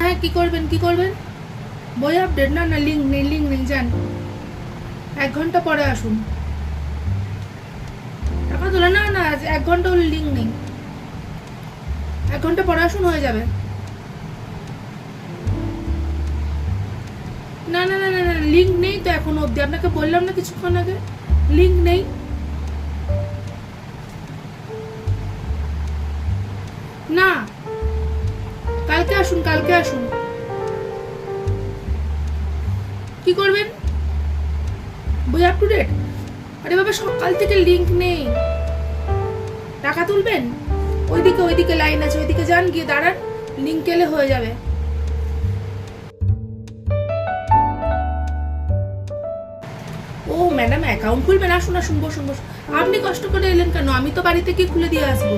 হ্যাঁ কি করবেন বই আপডেট? না না, লিঙ্ক নেই যান, 1 ঘন্টা পরে আসুন। টাকা তোলা? না না, 1 ঘন্টা হলে লিঙ্ক নেই, 1 ঘন্টা পরে আসুন, হয়ে যাবে। না না না না না, লিঙ্ক নেই তো এখনো অবধি, আপনাকে বললাম না কিছুক্ষণ আগে, লিঙ্ক নেই। না, কালকে আসুন, কালকে আসুন। কি করবেন? বই আপ টু ডেট? আরে বাবা, সকাল থেকে লিঙ্ক নেই। টাকা তুলবেন? ওইদিকে লাইন আছে, ওইদিকে যান, গিয়ে দাঁড়ান, লিঙ্ক এলে হয়ে যাবে। ও ম্যাডাম, অ্যাকাউন্ট খুলবেন? আসুন আসুন, বসুন বসুন। আপনি কষ্ট করে এলেন কেন? আমি তো বাড়িতে গিয়ে খুলে দিয়ে আসবো।